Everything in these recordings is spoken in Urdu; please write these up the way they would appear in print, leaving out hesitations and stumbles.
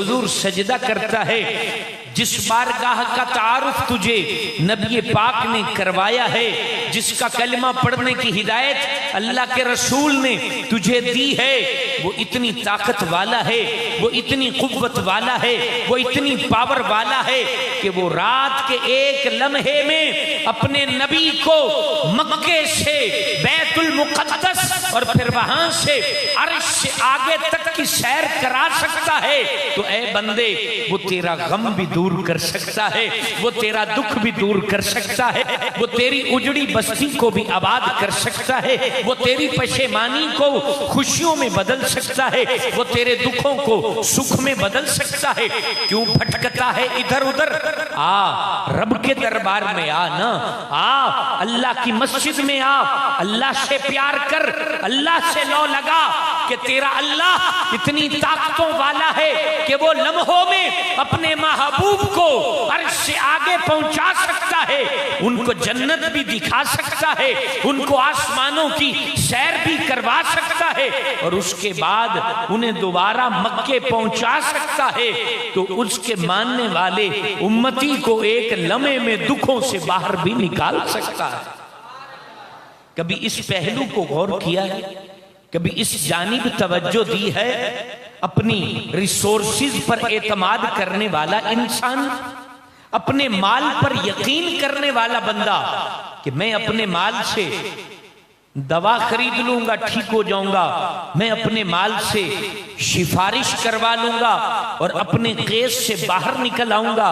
حضور سجدہ کرتا ہے، جس بارگاہ کا تعارف تجھے نبی پاک نے کروایا ہے، جس کا کلمہ پڑھنے کی ہدایت اللہ کے رسول نے تجھے دی ہے، وہ اتنی طاقت والا ہے، وہ اتنی قوت والا ہے، وہ اتنی پاور والا ہے کہ وہ رات کے ایک لمحے میں اپنے نبی کو مکے سے بیت المقدس اور پھر وہاں سے عرش سے آگے تک کی سیر کرا سکتا ہے۔ تو اے بندے، وہ تیرا غم بھی دور کر سکتا ہے، وہ تیرا دکھ بھی دور کر سکتا ہے، وہ تیری اجڑی بستی کو بھی آباد کر سکتا ہے، وہ تیری پشیمانی کو خوشیوں میں بدل سکتا ہے، وہ تیرے دکھوں کو سکھ میں بدل سکتا ہے۔ کیوں بھٹکتا ہے ادھر ادھر؟ آ رب کے دربار میں آ نا، آ اللہ کی مسجد میں آ، اللہ سے پیار کر، اللہ سے لو لگا کہ تیرا اللہ اتنی طاقتوں والا ہے کہ وہ لمحوں میں اپنے محبوب کو عرش سے آگے پہنچا سکتا ہے، ان کو جنت بھی دکھا سکتا ہے، ان کو آسمانوں کی سیر بھی کروا سکتا ہے، اور اس کے بعد انہیں دوبارہ مکے پہنچا سکتا ہے۔ تو اس کے ماننے والے امتی کو ایک لمحے میں دکھوں سے باہر بھی نکال سکتا ہے۔ کبھی اس پہلو کو غور کیا ہے؟ کبھی اس جانب توجہ دی ہے؟ اپنی ریسورسز پر اعتماد کرنے والا انسان، اپنے مال پر یقین کرنے والا بندہ کہ میں اپنے مال سے دوا خرید لوں گا، ٹھیک ہو جاؤں گا، میں اپنے مال سے سفارش کروا لوں گا اور اپنے کیس سے باہر نکل آؤں گا،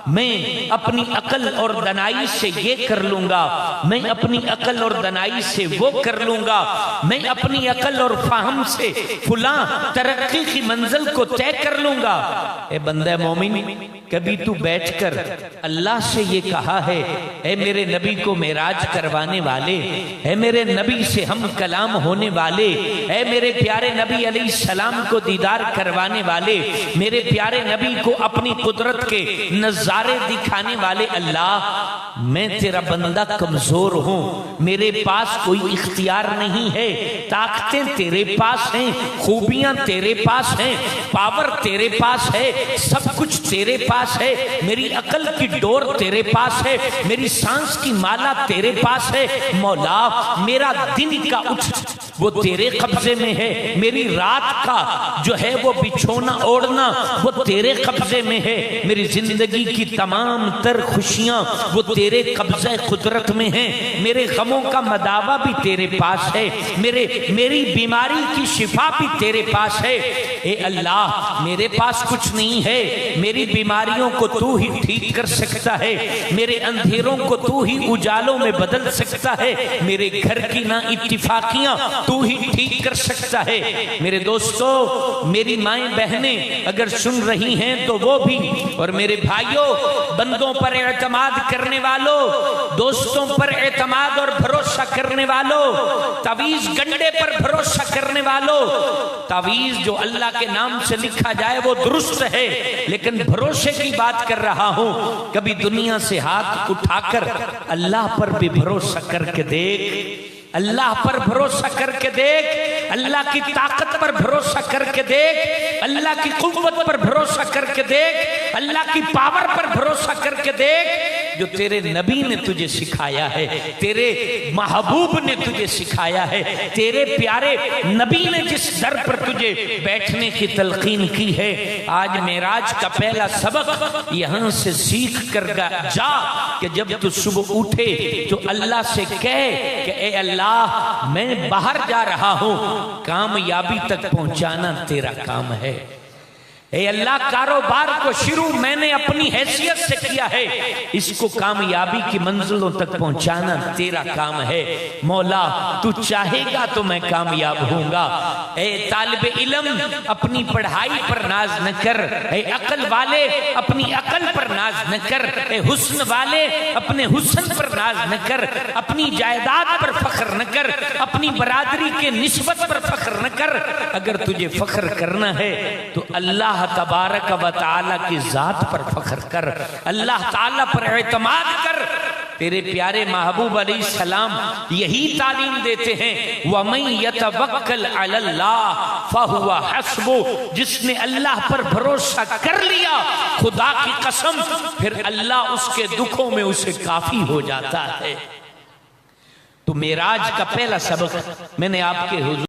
میں اپنی عقل اور دانائی سے یہ کر لوں گا، میں اپنی عقل اور دانائی سے وہ کر لوں گا، میں اپنی عقل اور فہم سے فلاں ترقی کی منزل کو طے کر لوں گا۔ اے بندہ مومن، کبھی تو بیٹھ کر اللہ سے یہ کہا ہے، اے میرے نبی کو معراج کروانے والے، اے میرے نبی سے ہم کلام ہونے والے، اے میرے پیارے نبی علیہ السلام کو دیدار کروانے والے، میرے پیارے نبی کو اپنی قدرت کے نظارے دکھانے والے، اللہ میں تیرا بندہ کمزور ہوں، میرے پاس کوئی اختیار نہیں ہے، طاقتیں تیرے پاس ہیں، خوبیاں تیرے پاس ہیں، پاور تیرے پاس ہے، سب کچھ تیرے پاس ہے، میری عقل کی ڈور تیرے پاس ہے، میری سانس کی مالا تیرے پاس ہے، مولا میرا دن کا اٹھ وہ تیرے قبضے میں ہے، میری رات کا جو ہے وہ بچھونا اوڑنا وہ تیرے قبضے میں ہے، میری زندگی کی تمام تر خوشیاں وہ تیرے قبضہ قدرت میں ہیں، میرے غموں کا مداوا بھی تیرے پاس ہے، میری بیماری کی شفا بھی تیرے پاس ہے۔ اے اللہ، میرے پاس کچھ نہیں ہے، میری بیماریوں کو تو ہی ٹھیک کر سکتا ہے، میرے اندھیروں کو تو ہی اجالوں میں بدل سکتا ہے، میرے گھر کی نا اتفاقیاں تو ہی ٹھیک کر سکتا ہے۔ میرے دوستو، میری مائیں بہنیں اگر سن رہی ہیں تو وہ بھی، اور میرے بھائیوں، بندوں پر اعتماد کرنے والوں، دوستوں پر اعتماد اور بھروسہ کرنے والوں، تعویذ گنڈے پر بھروسہ کرنے والوں، تعویذ جو اللہ کے نام سے لکھا جائے وہ درست ہے، لیکن بھروسے کی بات کر رہا ہوں۔ کبھی دنیا سے ہاتھ اٹھا کر اللہ پر بھی بھروسہ کر کے دیکھ، اللہ پر بھروسہ کر کے دیکھ، اللہ کی طاقت پر بھروسہ کر کے دیکھ، اللہ کی قوت پر بھروسہ کر کے دیکھ، اللہ کی پاور پر بھروسہ کر کے دیکھ، جو تیرے نبی نے تجھے سکھایا ہے، تیرے محبوب نے تجھے سکھایا ہے، تیرے پیارے نبی نے جس در پر تجھے بیٹھنے کی تلقین کی ہے۔ آج معراج کا پہلا سبق یہاں سے سیکھ کر جا کہ جب تو صبح اٹھے تو اللہ سے کہے کہ اے اللہ، میں باہر جا رہا ہوں، کامیابی تک پہنچانا تیرا کام ہے۔ اے اللہ، کاروبار کو شروع میں نے اپنی حیثیت سے کیا ہے، اس کو کامیابی کی منزلوں تک پہنچانا تیرا کام ہے۔ مولا، تو چاہے گا تو میں کامیاب ہوں گا۔ اے طالب علم، اپنی پڑھائی پر ناز نہ کر، اے عقل والے اپنی عقل پر ناز نہ کر، اے حسن والے اپنے حسن پر ناز نہ کر، اپنی جائیداد پر فخر نہ کر، اپنی برادری کے نسبت پر فخر نہ کر۔ اگر تجھے فخر کرنا ہے تو اللہ تبارک و تعالی کی ذات پر فخر کر، اللہ تعالی پر اعتماد کر، تیرے پیارے محبوب علیہ السلام یہی تعلیم دیتے ہیں وَمَن يَتَوَكَّلْ عَلَى اللَّهِ فَهُوَ حَسْبُهُ، جس نے اللہ پر بھروسہ کر لیا خدا کی قسم پھر اللہ اس کے دکھوں میں اسے کافی ہو جاتا ہے۔ تو معراج کا پہلا سبق میں نے آپ کے حضور